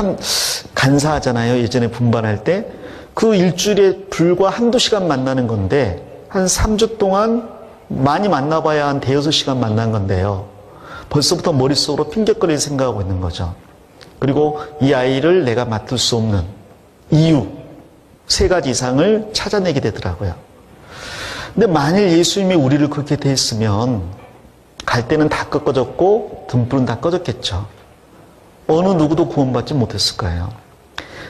참 간사하잖아요. 예전에 분반할 때. 그 일주일에 불과 한두 시간 만나는 건데 한 3주 동안 많이 만나봐야 한 대여섯 시간 만난 건데요. 벌써부터 머릿속으로 핑계거리를 생각하고 있는 거죠. 그리고 이 아이를 내가 맡을 수 없는 이유 3가지 이상을 찾아내게 되더라고요. 근데 만일 예수님이 우리를 그렇게 대했으면 갈 때는 다 꺾어졌고 등불은 다 꺼졌겠죠. 어느 누구도 구원받지 못했을 거예요.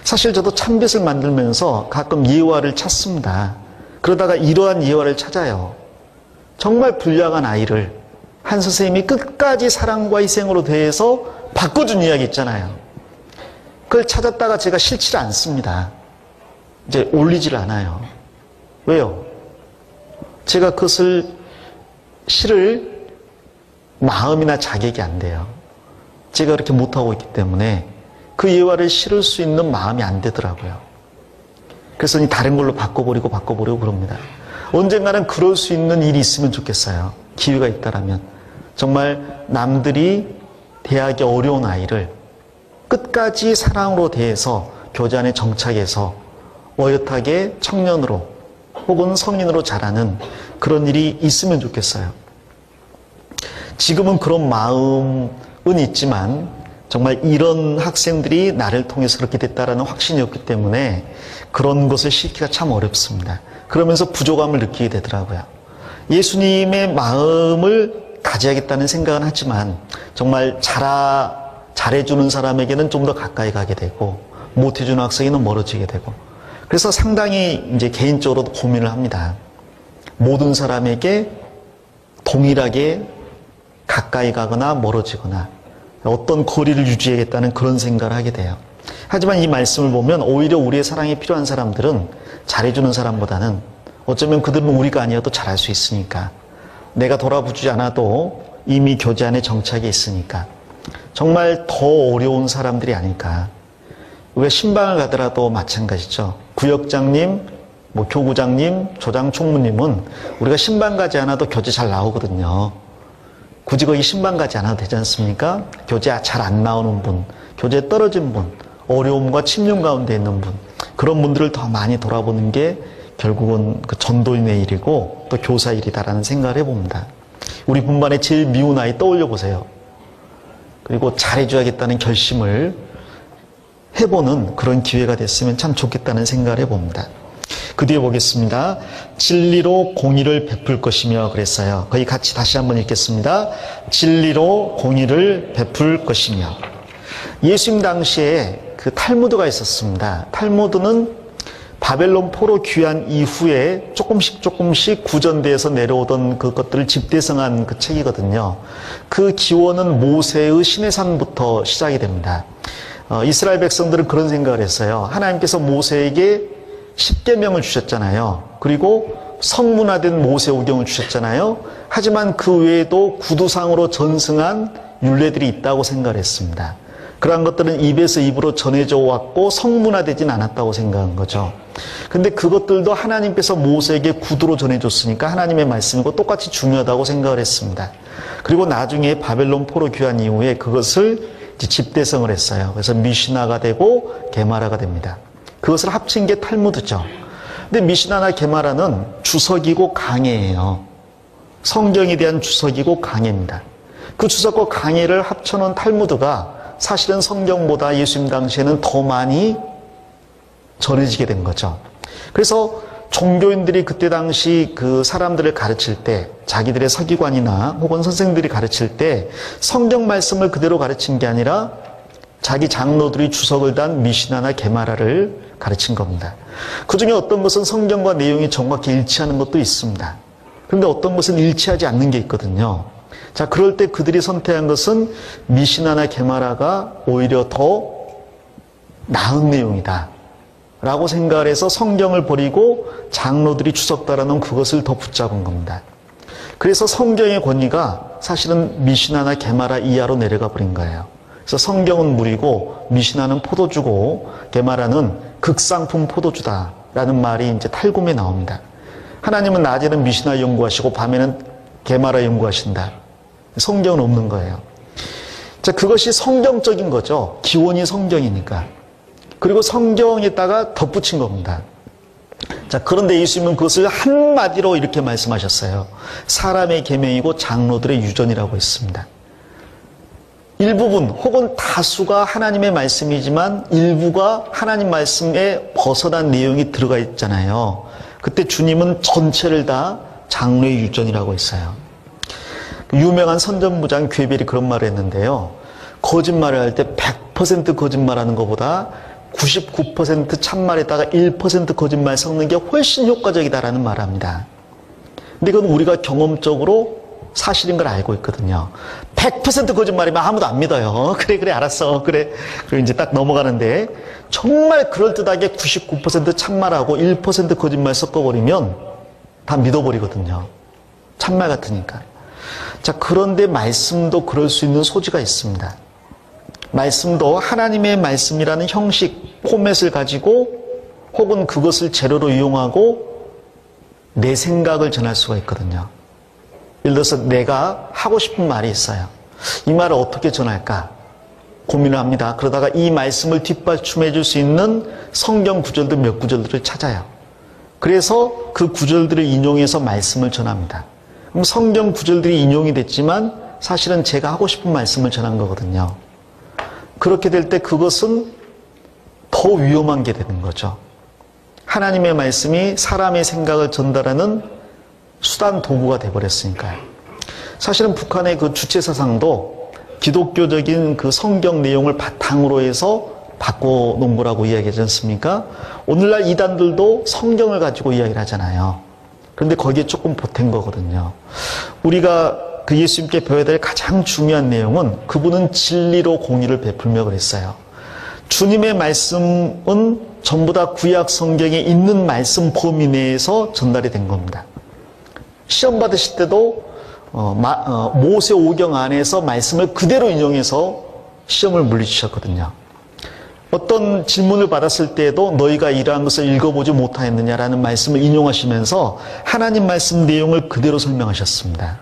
사실 저도 참빗을 만들면서 가끔 예화를 찾습니다. 그러다가 이러한 예화를 찾아요. 정말 불량한 아이를 한 선생님이 끝까지 사랑과 희생으로 대해서 바꿔준 이야기 있잖아요. 그걸 찾았다가 제가 싫지를 않습니다. 이제 올리질 않아요. 왜요? 제가 그것을 실을 마음이나 자격이 안 돼요. 제가 그렇게 못하고 있기 때문에 그 예화를 실을 수 있는 마음이 안 되더라고요. 그래서 다른 걸로 바꿔버리고 그럽니다. 언젠가는 그럴 수 있는 일이 있으면 좋겠어요. 기회가 있다라면. 정말 남들이 대하기 어려운 아이를 끝까지 사랑으로 대해서 교제 안에 정착해서 어엿하게 청년으로 혹은 성인으로 자라는 그런 일이 있으면 좋겠어요. 지금은 그런 마음은 있지만 정말 이런 학생들이 나를 통해서 그렇게 됐다라는 확신이 없기 때문에 그런 것을 실기가 참 어렵습니다. 그러면서 부족함을 느끼게 되더라고요. 예수님의 마음을 가져야겠다는 생각은 하지만 정말 잘해주는 사람에게는 좀 더 가까이 가게 되고 못해주는 학생에는 멀어지게 되고 그래서 상당히 이제 개인적으로 고민을 합니다. 모든 사람에게 동일하게 가까이 가거나 멀어지거나 어떤 거리를 유지하겠다는 그런 생각을 하게 돼요. 하지만 이 말씀을 보면 오히려 우리의 사랑이 필요한 사람들은 잘해주는 사람보다는 어쩌면 그들은 우리가 아니어도 잘할 수 있으니까 내가 돌아보지 않아도 이미 교제 안에 정착이 있으니까 정말 더 어려운 사람들이 아닐까. 우리가 신방을 가더라도 마찬가지죠. 구역장님, 교구장님, 조장총무님은 우리가 신방 가지 않아도 교제 잘 나오거든요. 굳이 거기 신방 가지 않아도 되지 않습니까? 교제 잘 안 나오는 분, 교제에 떨어진 분, 어려움과 침륜 가운데 있는 분, 그런 분들을 더 많이 돌아보는 게 결국은 그 전도인의 일이고 또 교사 일이다라는 생각을 해봅니다. 우리 분반에 제일 미운 아이 떠올려 보세요. 그리고 잘해줘야겠다는 결심을 해보는 그런 기회가 됐으면 참 좋겠다는 생각을 해봅니다. 그 뒤에 보겠습니다. 진리로 공의를 베풀 것이며 그랬어요. 거기 같이 다시 한번 읽겠습니다. 진리로 공의를 베풀 것이며. 예수님 당시에 그 탈무드가 있었습니다. 탈무드는 바벨론 포로 귀환 이후에 조금씩 구전돼서 내려오던 그것들을 집대성한 그 책이거든요. 그 기원은 모세의 시내산부터 시작이 됩니다. 이스라엘 백성들은 그런 생각을 했어요. 하나님께서 모세에게 10계명을 주셨잖아요. 그리고 성문화된 모세오경을 주셨잖아요. 하지만 그 외에도 구두상으로 전승한 율례들이 있다고 생각을 했습니다. 그러한 것들은 입에서 입으로 전해져 왔고 성문화되진 않았다고 생각한 거죠. 근데 그것들도 하나님께서 모세에게 구두로 전해줬으니까 하나님의 말씀이고 똑같이 중요하다고 생각을 했습니다. 그리고 나중에 바벨론 포로 귀환 이후에 그것을 집대성을 했어요. 그래서 미시나가 되고 게마라가 됩니다. 그것을 합친 게 탈무드죠. 근데 미시나나 게마라는 주석이고 강해예요. 성경에 대한 주석이고 강해입니다. 그 주석과 강해를 합쳐놓은 탈무드가 사실은 성경보다 예수님 당시에는 더 많이 전해지게 된 거죠. 그래서 종교인들이 그때 당시 그 사람들을 가르칠 때 자기들의 서기관이나 혹은 선생들이 가르칠 때 성경 말씀을 그대로 가르친 게 아니라 자기 장로들이 주석을 단 미시나나 게마라를 가르친 겁니다. 그 중에 어떤 것은 성경과 내용이 정확히 일치하는 것도 있습니다. 그런데 어떤 것은 일치하지 않는 게 있거든요. 자, 그럴 때 그들이 선택한 것은 미시나나 게마라가 오히려 더 나은 내용이다 라고 생각을 해서 성경을 버리고 장로들이 주석 달아놓은 그것을 더 붙잡은 겁니다. 그래서 성경의 권위가 사실은 미시나나 게마라 이하로 내려가 버린 거예요. 그래서 성경은 물이고 미시나는 포도주고 게마라는 극상품 포도주다라는 말이 이제 탈굼에 나옵니다. 하나님은 낮에는 미시나 연구하시고 밤에는 게마라 연구하신다. 성경은 없는 거예요. 자, 그것이 성경적인 거죠. 기원이 성경이니까. 그리고 성경에다가 덧붙인 겁니다. 자, 그런데 예수님은 그것을 한마디로 이렇게 말씀하셨어요. 사람의 계명이고 장로들의 유전이라고 했습니다. 일부분 혹은 다수가 하나님의 말씀이지만 일부가 하나님 말씀에 벗어난 내용이 들어가 있잖아요. 그때 주님은 전체를 다 장로의 유전이라고 했어요. 유명한 선전부장 괴벨이 그런 말을 했는데요. 거짓말을 할 때 100% 거짓말하는 것보다 99% 참말에다가 1% 거짓말 섞는 게 훨씬 효과적이다라는 말을 합니다. 근데 그건 우리가 경험적으로 사실인 걸 알고 있거든요. 100% 거짓말이면 아무도 안 믿어요. 그래 알았어. 그래. 그리고 이제 딱 넘어가는데 정말 그럴듯하게 99% 참말하고 1% 거짓말 섞어버리면 다 믿어버리거든요. 참말 같으니까. 자, 그런데 말씀도 그럴 수 있는 소지가 있습니다. 말씀도 하나님의 말씀이라는 형식, 포맷을 가지고 혹은 그것을 재료로 이용하고 내 생각을 전할 수가 있거든요. 예를 들어서 내가 하고 싶은 말이 있어요. 이 말을 어떻게 전할까 고민을 합니다. 그러다가 이 말씀을 뒷받침해 줄 수 있는 성경 구절들 몇 구절들을 찾아요. 그래서 그 구절들을 인용해서 말씀을 전합니다. 그럼 성경 구절들이 인용이 됐지만 사실은 제가 하고 싶은 말씀을 전한 거거든요. 그렇게 될 때 그것은 더 위험한 게 되는 거죠. 하나님의 말씀이 사람의 생각을 전달하는 수단 도구가 되어버렸으니까요. 사실은 북한의 그 주체사상도 기독교적인 그 성경 내용을 바탕으로 해서 바꿔놓은 거라고 이야기하지 않습니까? 오늘날 이단들도 성경을 가지고 이야기를 하잖아요. 그런데 거기에 조금 보탠 거거든요. 우리가 그 예수님께 배워야 될 가장 중요한 내용은 그분은 진리로 공의를 베풀며 그랬어요. 주님의 말씀은 전부 다 구약 성경에 있는 말씀 범위 내에서 전달이 된 겁니다. 시험 받으실 때도 모세 오경 안에서 말씀을 그대로 인용해서 시험을 물리치셨거든요. 어떤 질문을 받았을 때에도 너희가 이러한 것을 읽어보지 못하였느냐라는 말씀을 인용하시면서 하나님 말씀 내용을 그대로 설명하셨습니다.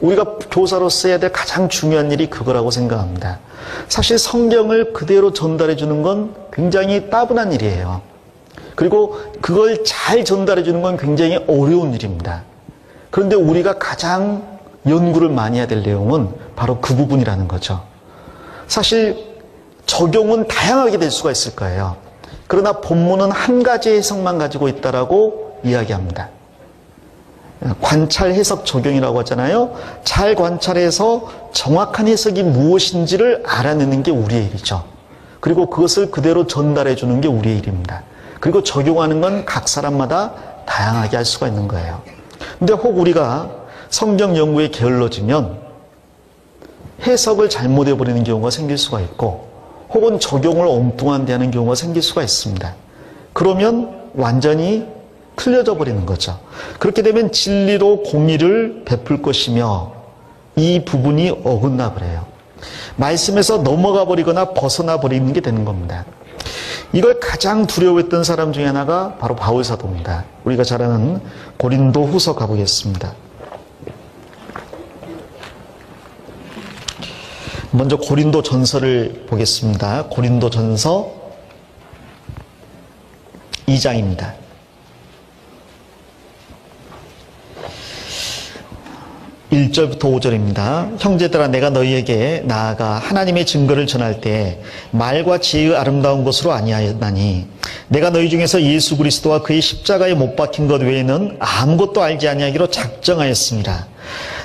우리가 교사로서 해야 될 가장 중요한 일이 그거라고 생각합니다. 사실 성경을 그대로 전달해 주는 건 굉장히 따분한 일이에요. 그리고 그걸 잘 전달해 주는 건 굉장히 어려운 일입니다. 그런데 우리가 가장 연구를 많이 해야 될 내용은 바로 그 부분이라는 거죠. 사실 적용은 다양하게 될 수가 있을 거예요. 그러나 본문은 한 가지 해석만 가지고 있다라고 이야기합니다. 관찰, 해석, 적용이라고 하잖아요. 잘 관찰해서 정확한 해석이 무엇인지를 알아내는 게 우리의 일이죠. 그리고 그것을 그대로 전달해 주는 게 우리의 일입니다. 그리고 적용하는 건 각 사람마다 다양하게 할 수가 있는 거예요. 근데 혹 우리가 성경 연구에 게을러지면 해석을 잘못해버리는 경우가 생길 수가 있고 혹은 적용을 엉뚱한 데 하는 경우가 생길 수가 있습니다. 그러면 완전히 틀려져 버리는 거죠. 그렇게 되면 진리로 공의를 베풀 것이며 이 부분이 어긋나 버려요. 말씀에서 넘어가 버리거나 벗어나 버리는 게 되는 겁니다. 이걸 가장 두려워했던 사람 중에 하나가 바로 바울 사도입니다. 우리가 잘 아는 고린도 후서 가보겠습니다. 먼저 고린도 전서를 보겠습니다. 고린도 전서 2장입니다. 1절부터 5절입니다. 형제들아 내가 너희에게 나아가 하나님의 증거를 전할 때 말과 지혜의 아름다운 것으로 아니하였나니 내가 너희 중에서 예수 그리스도와 그의 십자가에 못 박힌 것 외에는 아무것도 알지 아니하기로 작정하였습니다.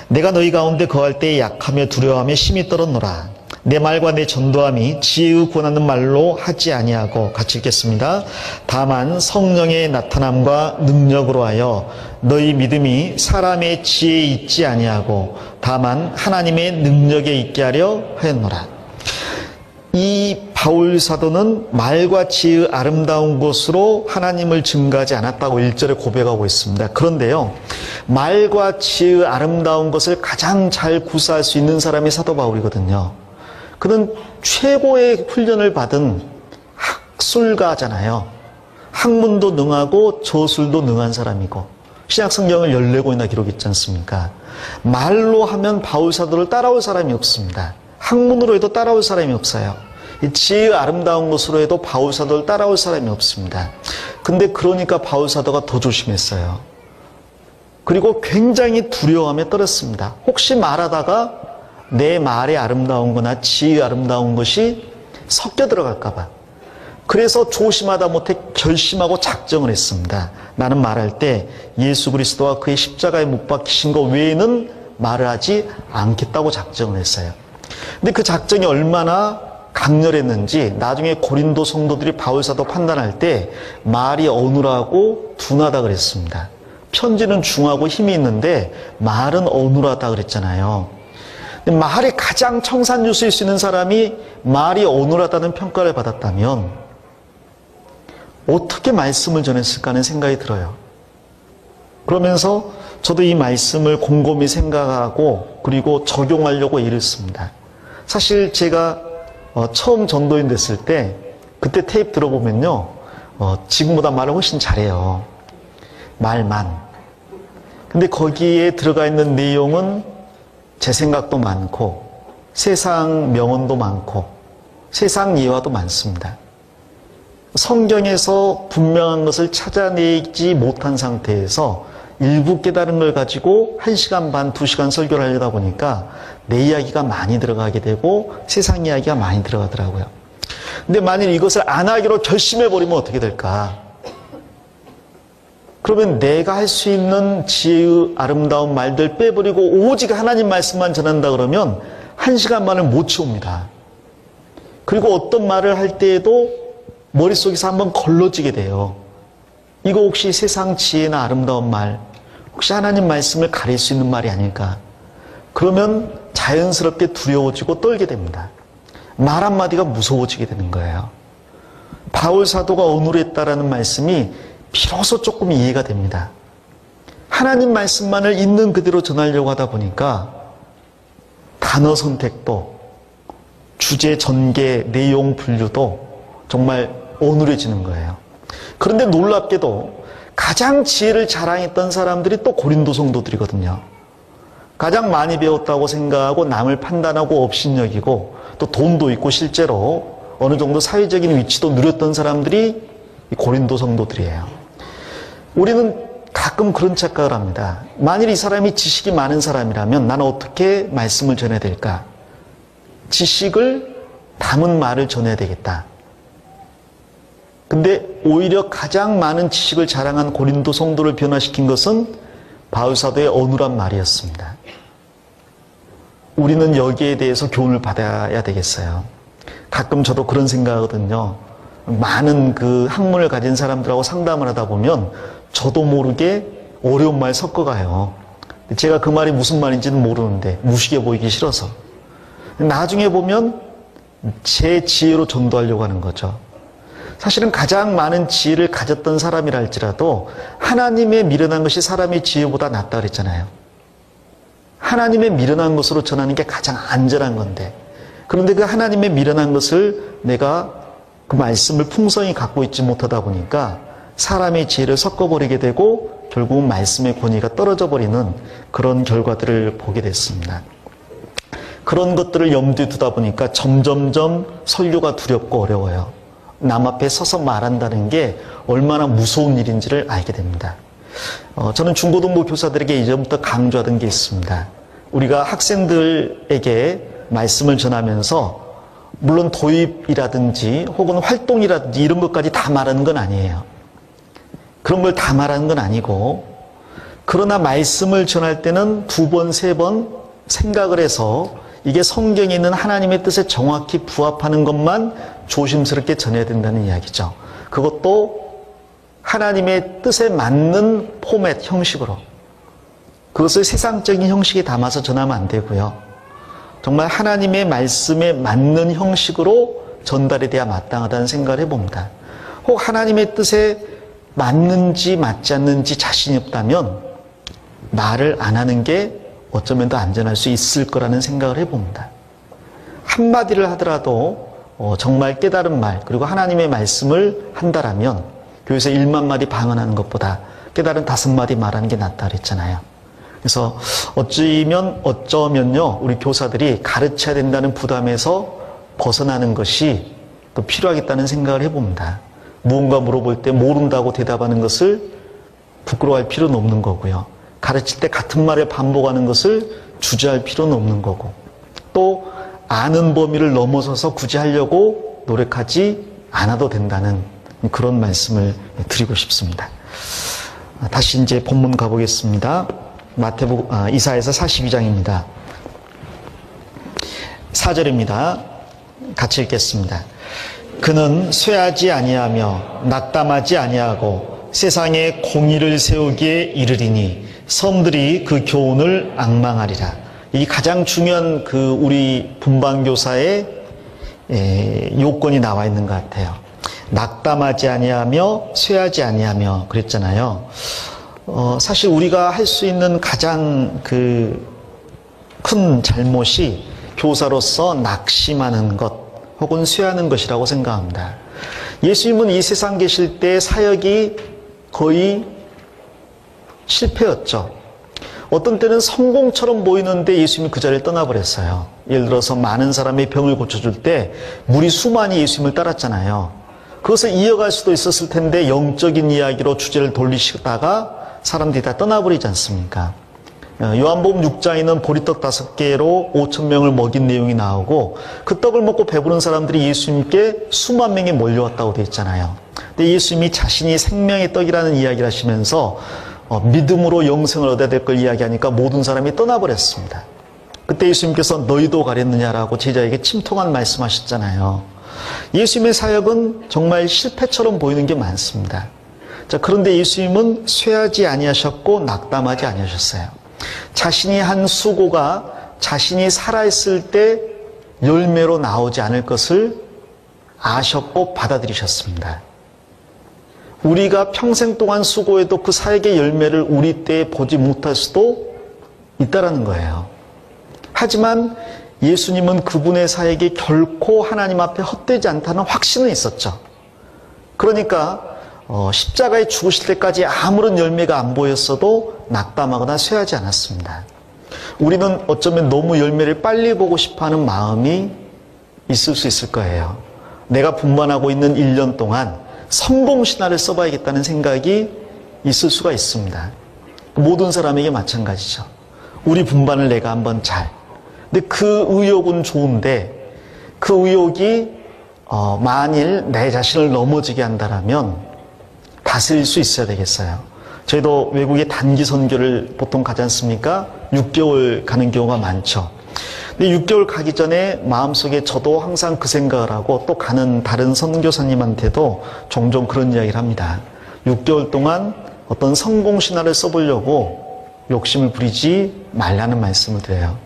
내가 너희 가운데 거할 때에 약하며 두려워하며 심히 떨었노라. 내 말과 내 전도함이 지혜의 권하는 말로 하지 아니하고 같이 읽겠습니다. 다만 성령의 나타남과 능력으로 하여 너희 믿음이 사람의 지혜에 있지 아니하고 다만 하나님의 능력에 있게 하려 하였노라. 이 바울 사도는 말과 지혜의 아름다운 것으로 하나님을 증거하지 않았다고 1절에 고백하고 있습니다. 그런데요, 말과 지혜의 아름다운 것을 가장 잘 구사할 수 있는 사람이 사도 바울이거든요. 그는 최고의 훈련을 받은 학술가잖아요. 학문도 능하고 저술도 능한 사람이고 신약 성경을 14권이나 기록했지 않습니까? 말로 하면 바울 사도를 따라올 사람이 없습니다. 학문으로 해도 따라올 사람이 없어요. 이 지혜의 아름다운 것으로 해도 바울사도를 따라올 사람이 없습니다. 근데 그러니까 바울사도가 더 조심했어요. 그리고 굉장히 두려움에 떨었습니다. 혹시 말하다가 내 말의 아름다운 거나 지혜의 아름다운 것이 섞여 들어갈까 봐. 그래서 조심하다 못해 결심하고 작정을 했습니다. 나는 말할 때 예수 그리스도와 그의 십자가에 못 박히신 것 외에는 말을 하지 않겠다고 작정을 했어요. 근데 그 작정이 얼마나 강렬했는지 나중에 고린도 성도들이 바울사도 판단할 때 말이 어눌하고 둔하다 그랬습니다. 편지는 중하고 힘이 있는데 말은 어눌하다 그랬잖아요. 근데 말이 가장 청산유수일 수 있는 사람이 말이 어눌하다는 평가를 받았다면 어떻게 말씀을 전했을까 하는 생각이 들어요. 그러면서 저도 이 말씀을 곰곰이 생각하고 그리고 적용하려고 애를 씁니다. 사실 제가 처음 전도인 됐을 때 그때 테이프 들어보면요, 지금보다 말을 훨씬 잘해요. 말만. 근데 거기에 들어가 있는 내용은 제 생각도 많고 세상 명언도 많고 세상 예화도 많습니다. 성경에서 분명한 것을 찾아내지 못한 상태에서 일부 깨달은 걸 가지고 1시간 반, 2시간 설교를 하려다 보니까 내 이야기가 많이 들어가게 되고 세상 이야기가 많이 들어가더라고요. 근데 만일 이것을 안 하기로 결심해버리면 어떻게 될까? 그러면 내가 할 수 있는 지혜의 아름다운 말들 빼버리고 오직 하나님 말씀만 전한다 그러면 1시간 반을 못 채웁니다. 그리고 어떤 말을 할 때에도 머릿속에서 한번 걸러지게 돼요. 이거 혹시 세상 지혜나 아름다운 말, 혹시 하나님 말씀을 가릴 수 있는 말이 아닐까? 그러면 자연스럽게 두려워지고 떨게 됩니다. 말 한마디가 무서워지게 되는 거예요. 바울 사도가 어눌했다라는 말씀이 비로소 조금 이해가 됩니다. 하나님 말씀만을 있는 그대로 전하려고 하다 보니까 단어 선택도, 주제 전개, 내용 분류도 정말 어눌해지는 거예요. 그런데 놀랍게도 가장 지혜를 자랑했던 사람들이 또 고린도 성도들이거든요. 가장 많이 배웠다고 생각하고 남을 판단하고 업신여기고 또 돈도 있고 실제로 어느 정도 사회적인 위치도 누렸던 사람들이 이 고린도 성도들이에요. 우리는 가끔 그런 착각을 합니다. 만일 이 사람이 지식이 많은 사람이라면 나는 어떻게 말씀을 전해야 될까? 지식을 담은 말을 전해야 되겠다. 근데 오히려 가장 많은 지식을 자랑한 고린도 성도를 변화시킨 것은 바울사도의 어눌한 말이었습니다. 우리는 여기에 대해서 교훈을 받아야 되겠어요. 가끔 저도 그런 생각하거든요. 많은 그 학문을 가진 사람들하고 상담을 하다 보면 저도 모르게 어려운 말 섞어가요. 제가 그 말이 무슨 말인지는 모르는데 무식해 보이기 싫어서. 나중에 보면 제 지혜로 전도하려고 하는 거죠. 사실은 가장 많은 지혜를 가졌던 사람이라 할지라도 하나님의 미련한 것이 사람의 지혜보다 낫다 그랬잖아요. 하나님의 미련한 것으로 전하는 게 가장 안전한 건데, 그런데 그 하나님의 미련한 것을 내가 그 말씀을 풍성히 갖고 있지 못하다 보니까 사람의 지혜를 섞어버리게 되고 결국은 말씀의 권위가 떨어져 버리는 그런 결과들을 보게 됐습니다. 그런 것들을 염두에 두다 보니까 점점점 설교가 두렵고 어려워요. 남 앞에 서서 말한다는 게 얼마나 무서운 일인지를 알게 됩니다. 저는 중고등부 교사들에게 이전부터 강조하던 게 있습니다. 우리가 학생들에게 말씀을 전하면서 물론 도입이라든지 혹은 활동이라든지 이런 것까지 다 말하는 건 아니에요. 그런 걸 다 말하는 건 아니고, 그러나 말씀을 전할 때는 2번, 3번 생각을 해서 이게 성경에 있는 하나님의 뜻에 정확히 부합하는 것만 조심스럽게 전해야 된다는 이야기죠. 그것도 하나님의 뜻에 맞는 포맷, 형식으로. 그것을 세상적인 형식에 담아서 전하면 안 되고요. 정말 하나님의 말씀에 맞는 형식으로 전달이 돼야 마땅하다는 생각을 해봅니다. 혹 하나님의 뜻에 맞는지 맞지 않는지 자신이 없다면 말을 안 하는 게 어쩌면 더 안전할 수 있을 거라는 생각을 해봅니다. 한마디를 하더라도 정말 깨달은 말, 그리고 하나님의 말씀을 한다라면 교회에서 1만 마디 방언하는 것보다 깨달은 5마디 말하는 게 낫다 그랬잖아요. 그래서 어쩌면요, 우리 교사들이 가르쳐야 된다는 부담에서 벗어나는 것이 또 필요하겠다는 생각을 해봅니다. 무언가 물어볼 때 모른다고 대답하는 것을 부끄러워할 필요는 없는 거고요. 가르칠 때 같은 말을 반복하는 것을 주저할 필요는 없는 거고, 또 아는 범위를 넘어서서 굳이 하려고 노력하지 않아도 된다는 그런 말씀을 드리고 싶습니다. 다시 이제 본문 가보겠습니다. 이사야서 42장입니다. 4절입니다. 같이 읽겠습니다. 그는 쇠하지 아니하며 낙담하지 아니하고 세상에 공의를 세우기에 이르리니 섬들이 그 교훈을 앙망하리라. 이 가장 중요한 우리 분반교사의 요건이 나와 있는 것 같아요. 낙담하지 아니하며 쇠하지 아니하며 그랬잖아요. 사실 우리가 할 수 있는 가장 큰 잘못이 교사로서 낙심하는 것 혹은 쇠하는 것이라고 생각합니다. 예수님은 이 세상 계실 때 사역이 거의 실패였죠. 어떤 때는 성공처럼 보이는데 예수님이 그 자리를 떠나버렸어요. 예를 들어서 많은 사람의 병을 고쳐줄 때 무리 수많이 예수님을 따랐잖아요. 그것을 이어갈 수도 있었을 텐데 영적인 이야기로 주제를 돌리시다가 사람들이 다 떠나버리지 않습니까? 요한복음 6장에는 보리떡 5개로 5,000명을 먹인 내용이 나오고 그 떡을 먹고 배부른 사람들이 예수님께 수만 명이 몰려왔다고 되어 있잖아요. 근데 예수님이 자신이 생명의 떡이라는 이야기를 하시면서 믿음으로 영생을 얻어야 될 걸 이야기하니까 모든 사람이 떠나버렸습니다. 그때 예수님께서 너희도 가렸느냐라고 제자에게 침통한 말씀하셨잖아요. 예수님의 사역은 정말 실패처럼 보이는 게 많습니다. 자, 그런데 예수님은 쇠하지 아니하셨고 낙담하지 아니하셨어요. 자신이 한 수고가 자신이 살아있을 때 열매로 나오지 않을 것을 아셨고 받아들이셨습니다. 우리가 평생 동안 수고해도 그 사역의 열매를 우리 때에 보지 못할 수도 있다라는 거예요. 하지만 예수님은 그분의 사역이 결코 하나님 앞에 헛되지 않다는 확신은 있었죠. 그러니까 십자가에 죽으실 때까지 아무런 열매가 안 보였어도 낙담하거나 쇠하지 않았습니다. 우리는 어쩌면 너무 열매를 빨리 보고 싶어하는 마음이 있을 수 있을 거예요. 내가 분반하고 있는 1년 동안 성공 신화를 써봐야겠다는 생각이 있을 수가 있습니다. 모든 사람에게 마찬가지죠. 우리 분반을 내가 한번 근데 그 의욕은 좋은데 그 의욕이 만일 내 자신을 넘어지게 한다면 다스릴 수 있어야 되겠어요. 저희도 외국에 단기 선교를 보통 가지 않습니까? 6개월 가는 경우가 많죠. 근데 6개월 가기 전에 마음속에 저도 항상 그 생각을 하고 또 가는 다른 선교사님한테도 종종 그런 이야기를 합니다. 6개월 동안 어떤 성공 신화를 써보려고 욕심을 부리지 말라는 말씀을 드려요.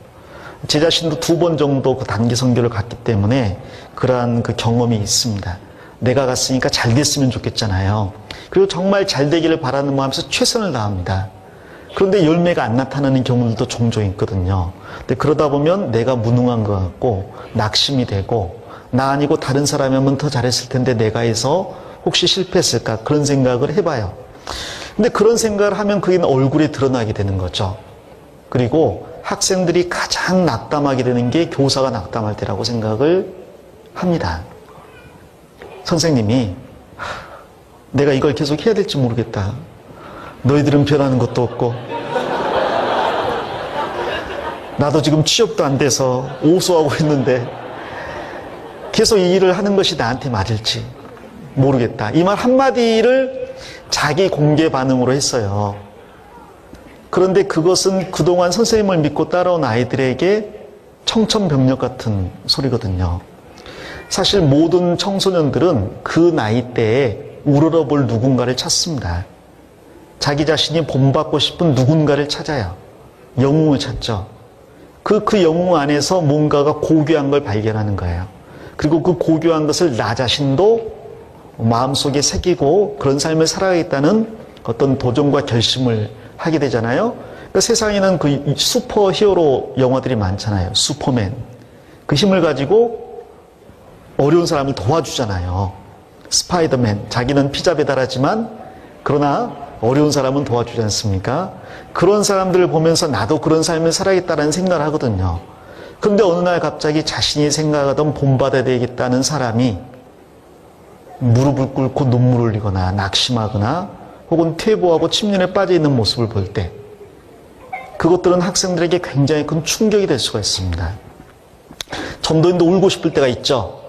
제 자신도 2번 정도 그 단기 선교를 갔기 때문에 그러한 그 경험이 있습니다. 내가 갔으니까 잘 됐으면 좋겠잖아요. 그리고 정말 잘 되기를 바라는 마음에서 최선을 다합니다. 그런데 열매가 안 나타나는 경우들도 종종 있거든요. 근데 그러다 보면 내가 무능한 것 같고 낙심이 되고 나 아니고 다른 사람이 하면 더 잘했을 텐데 내가 해서 혹시 실패했을까 그런 생각을 해봐요. 근데 그런 생각을 하면 그게 얼굴에 드러나게 되는 거죠. 그리고 학생들이 가장 낙담하게 되는 게 교사가 낙담할 때라고 생각을 합니다. 선생님이 내가 이걸 계속 해야 될지 모르겠다. 너희들은 변하는 것도 없고 나도 지금 취업도 안 돼서 오수하고 있는데 계속 이 일을 하는 것이 나한테 맞을지 모르겠다. 이 말 한마디를 자기 공개 반응으로 했어요. 그런데 그것은 그동안 선생님을 믿고 따라온 아이들에게 청천벽력 같은 소리거든요. 사실 모든 청소년들은 그 나이 때에 우러러볼 누군가를 찾습니다. 자기 자신이 본받고 싶은 누군가를 찾아요. 영웅을 찾죠. 그 영웅 안에서 뭔가가 고귀한 걸 발견하는 거예요. 그리고 그 고귀한 것을 나 자신도 마음속에 새기고 그런 삶을 살아야겠다는 어떤 도전과 결심을 하게 되잖아요. 그러니까 세상에는 그 슈퍼 히어로 영화들이 많잖아요. 슈퍼맨. 그 힘을 가지고 어려운 사람을 도와주잖아요. 스파이더맨. 자기는 피자 배달하지만 그러나 어려운 사람은 도와주지 않습니까? 그런 사람들을 보면서 나도 그런 삶을 살아야겠다는 생각을 하거든요. 그런데 어느 날 갑자기 자신이 생각하던 본받아야 되겠다는 사람이 무릎을 꿇고 눈물을 흘리거나 낙심하거나 혹은 퇴보하고 침륜에 빠져 있는 모습을 볼 때 그것들은 학생들에게 굉장히 큰 충격이 될 수가 있습니다. 전도인도 울고 싶을 때가 있죠.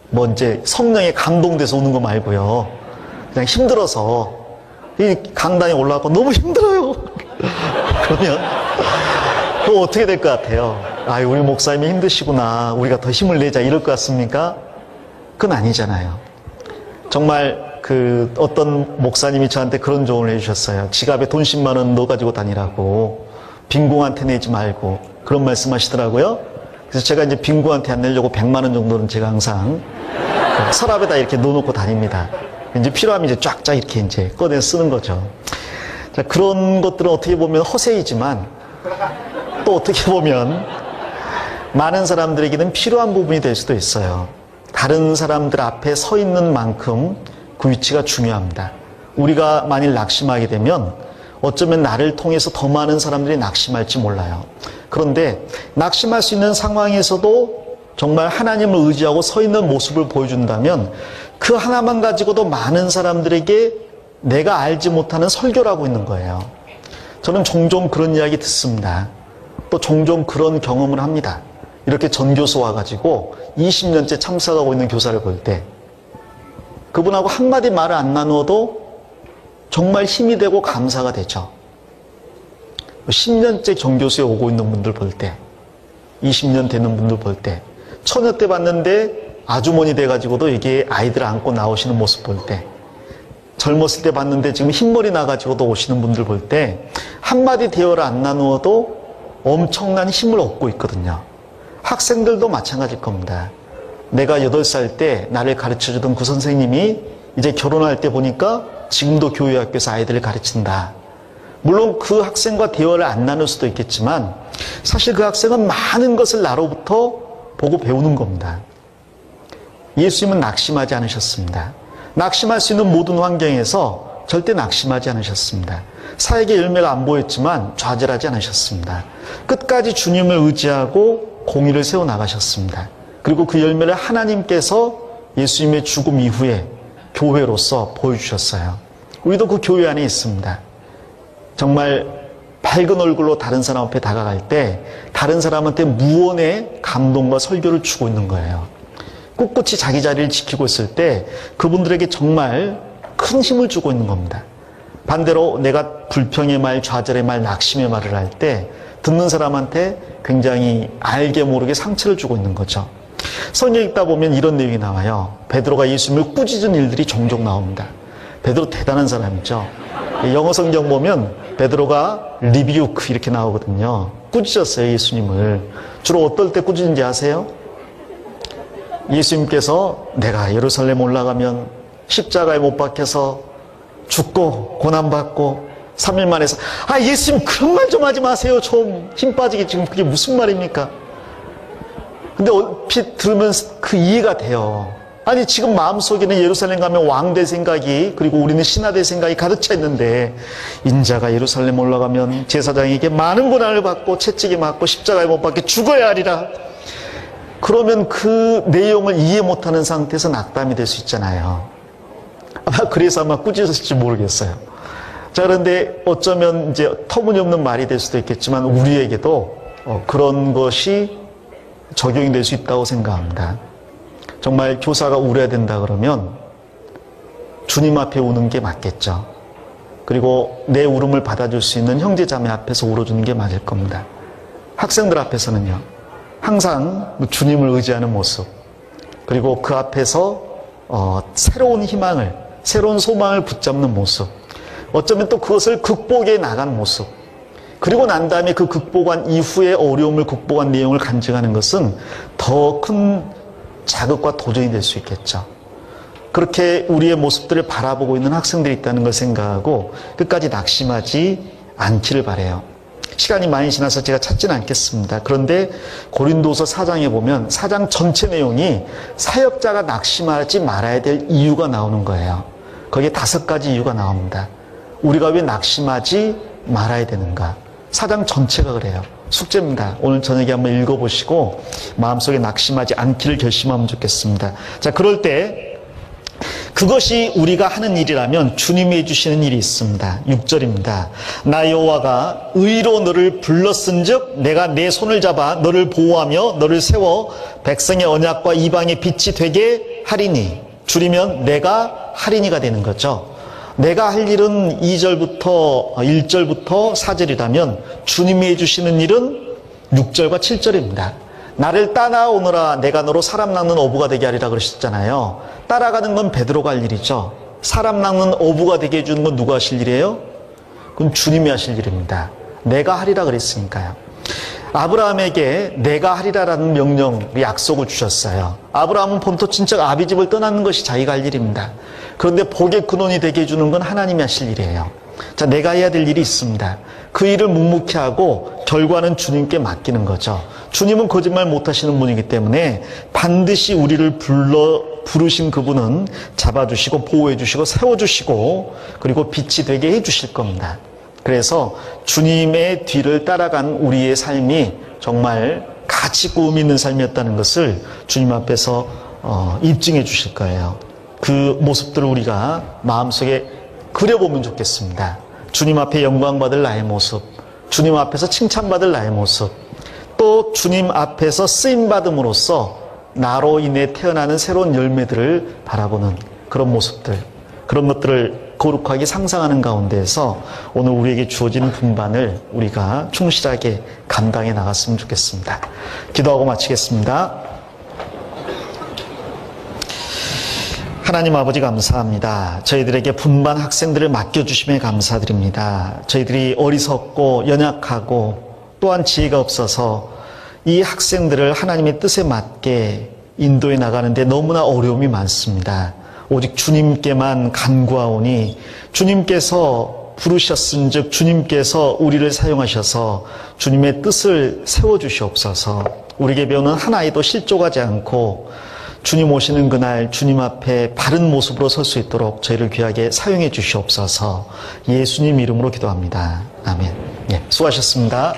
뭐 이제 성령에 감동돼서 우는 거 말고요. 그냥 힘들어서 이 강당에 올라가고 너무 힘들어요. 그러면 그럼 어떻게 될 것 같아요? 아, 우리 목사님이 힘드시구나. 우리가 더 힘을 내자 이럴 것 같습니까? 그건 아니잖아요. 정말 어떤 목사님이 저한테 그런 조언을 해주셨어요. 지갑에 돈 10만 원 넣어 가지고 다니라고. 빈궁한테 내지 말고 그런 말씀하시더라고요. 그래서 제가 이제 빈궁한테 안 내려고 100만 원 정도는 제가 항상 서랍에다 이렇게 넣어놓고 다닙니다. 이제 필요하면 이제 쫙쫙 이렇게 이제 꺼내 쓰는 거죠. 자, 그런 것들은 어떻게 보면 허세이지만 또 어떻게 보면 많은 사람들에게는 필요한 부분이 될 수도 있어요. 다른 사람들 앞에 서 있는 만큼 그 위치가 중요합니다. 우리가 만일 낙심하게 되면 어쩌면 나를 통해서 더 많은 사람들이 낙심할지 몰라요. 그런데 낙심할 수 있는 상황에서도 정말 하나님을 의지하고 서 있는 모습을 보여준다면 그 하나만 가지고도 많은 사람들에게 내가 알지 못하는 설교를 하고 있는 거예요. 저는 종종 그런 이야기 듣습니다. 또 종종 그런 경험을 합니다. 이렇게 전교수 와가지고 20년째 참석하고 있는 교사를 볼 때 그분하고 한마디 말을 안 나누어도 정말 힘이 되고 감사가 되죠. 10년째 전교수에 오고 있는 분들 볼 때 20년 되는 분들 볼 때 처녀 때 봤는데 아주머니 돼가지고도 이게 아이들 안고 나오시는 모습 볼 때 젊었을 때 봤는데 지금 흰머리 나가지고도 오시는 분들 볼 때 한마디 대화를 안 나누어도 엄청난 힘을 얻고 있거든요. 학생들도 마찬가지일 겁니다. 내가 8살 때 나를 가르쳐주던 그 선생님이 이제 결혼할 때 보니까 지금도 교회 학교에서 아이들을 가르친다. 물론 그 학생과 대화를 안 나눌 수도 있겠지만 사실 그 학생은 많은 것을 나로부터 보고 배우는 겁니다. 예수님은 낙심하지 않으셨습니다. 낙심할 수 있는 모든 환경에서 절대 낙심하지 않으셨습니다. 사역의 열매가 안 보였지만 좌절하지 않으셨습니다. 끝까지 주님을 의지하고 공의를 세워나가셨습니다. 그리고 그 열매를 하나님께서 예수님의 죽음 이후에 교회로서 보여주셨어요. 우리도 그 교회 안에 있습니다. 정말 밝은 얼굴로 다른 사람 앞에 다가갈 때 다른 사람한테 무언의 감동과 설교를 주고 있는 거예요. 꿋꿋이 자기 자리를 지키고 있을 때 그분들에게 정말 큰 힘을 주고 있는 겁니다. 반대로 내가 불평의 말, 좌절의 말, 낙심의 말을 할 때 듣는 사람한테 굉장히 알게 모르게 상처를 주고 있는 거죠. 성경 읽다 보면 이런 내용이 나와요. 베드로가 예수님을 꾸짖은 일들이 종종 나옵니다. 베드로 대단한 사람이죠. 영어 성경 보면 베드로가 리뷰크 이렇게 나오거든요. 꾸짖었어요, 예수님을. 주로 어떨 때 꾸짖는지 아세요? 예수님께서 내가 예루살렘 올라가면 십자가에 못 박혀서 죽고 고난받고 3일 만에 예수님 그런 말 좀 하지 마세요. 좀 힘 빠지게 지금 그게 무슨 말입니까? 근데 얼핏 들으면 그 이해가 돼요. 아니 지금 마음속에는 예루살렘 가면 왕 될 생각이 그리고 우리는 신하 될 생각이 가득 차 있는데 인자가 예루살렘 올라가면 제사장에게 많은 고난을 받고 채찍에 맞고 십자가에 못 박혀 죽어야 하리라. 그러면 그 내용을 이해 못하는 상태에서 낙담이 될 수 있잖아요. 그래서 아마 꾸짖었을지 모르겠어요. 자, 그런데 어쩌면 이제 터무니없는 말이 될 수도 있겠지만 우리에게도 그런 것이 적용이 될 수 있다고 생각합니다. 정말 교사가 울어야 된다 그러면 주님 앞에 우는 게 맞겠죠. 그리고 내 울음을 받아줄 수 있는 형제자매 앞에서 울어주는 게 맞을 겁니다. 학생들 앞에서는요. 항상 주님을 의지하는 모습 그리고 그 앞에서 새로운 희망을 새로운 소망을 붙잡는 모습 어쩌면 또 그것을 극복해 나가는 모습 그리고 난 다음에 그 극복한 이후의 어려움을 극복한 내용을 간증하는 것은 더 큰 자극과 도전이 될 수 있겠죠. 그렇게 우리의 모습들을 바라보고 있는 학생들이 있다는 걸 생각하고 끝까지 낙심하지 않기를 바라요. 시간이 많이 지나서 제가 찾지는 않겠습니다. 그런데 고린도서 4장에 보면 4장 전체 내용이 사역자가 낙심하지 말아야 될 이유가 나오는 거예요. 거기에 5가지 이유가 나옵니다. 우리가 왜 낙심하지 말아야 되는가? 4장 전체가 그래요. 숙제입니다. 오늘 저녁에 한번 읽어보시고 마음속에 낙심하지 않기를 결심하면 좋겠습니다. 자, 그럴 때 그것이 우리가 하는 일이라면 주님이 해주시는 일이 있습니다. 6절입니다. 나 여호와가 의로 너를 불렀은즉 내가 내 손을 잡아 너를 보호하며 너를 세워 백성의 언약과 이방의 빛이 되게 하리니. 줄이면 내가 하리니가 되는 거죠. 내가 할 일은 2절부터 1절부터 4절이라면 주님이 해주시는 일은 6절과 7절입니다. 나를 따라오너라 내가 너로 사람 낚는 어부가 되게 하리라 그러셨잖아요. 따라가는 건 베드로가 할 일이죠. 사람 낚는 어부가 되게 해주는 건 누가 하실 일이에요? 그건 주님이 하실 일입니다. 내가 하리라 그랬으니까요. 아브라함에게 내가 하리라라는 명령, 약속을 주셨어요. 아브라함은 본토 친척 아비집을 떠나는 것이 자기가 할 일입니다. 그런데 복의 근원이 되게 해주는 건 하나님이 하실 일이에요. 자, 내가 해야 될 일이 있습니다. 그 일을 묵묵히 하고 결과는 주님께 맡기는 거죠. 주님은 거짓말 못하시는 분이기 때문에 반드시 우리를 부르신 그분은 잡아주시고 보호해주시고 세워주시고 그리고 빛이 되게 해주실 겁니다. 그래서 주님의 뒤를 따라간 우리의 삶이 정말 가치 있고 의미 있는 삶이었다는 것을 주님 앞에서 입증해 주실 거예요. 그 모습들을 우리가 마음속에 그려보면 좋겠습니다. 주님 앞에 영광받을 나의 모습, 주님 앞에서 칭찬받을 나의 모습, 또 주님 앞에서 쓰임받음으로써 나로 인해 태어나는 새로운 열매들을 바라보는 그런 모습들, 그런 것들을 거룩하게 상상하는 가운데에서 오늘 우리에게 주어진 분반을 우리가 충실하게 감당해 나갔으면 좋겠습니다. 기도하고 마치겠습니다. 하나님 아버지 감사합니다. 저희들에게 분반 학생들을 맡겨주심에 감사드립니다. 저희들이 어리석고 연약하고 또한 지혜가 없어서 이 학생들을 하나님의 뜻에 맞게 인도해 나가는데 너무나 어려움이 많습니다. 오직 주님께만 간구하오니 주님께서 부르셨은즉 주님께서 우리를 사용하셔서 주님의 뜻을 세워주시옵소서. 우리에게 배우는 한 아이도 실족하지 않고 주님 오시는 그날 주님 앞에 바른 모습으로 설 수 있도록 저희를 귀하게 사용해 주시옵소서. 예수님 이름으로 기도합니다. 아멘. 예, 수고하셨습니다.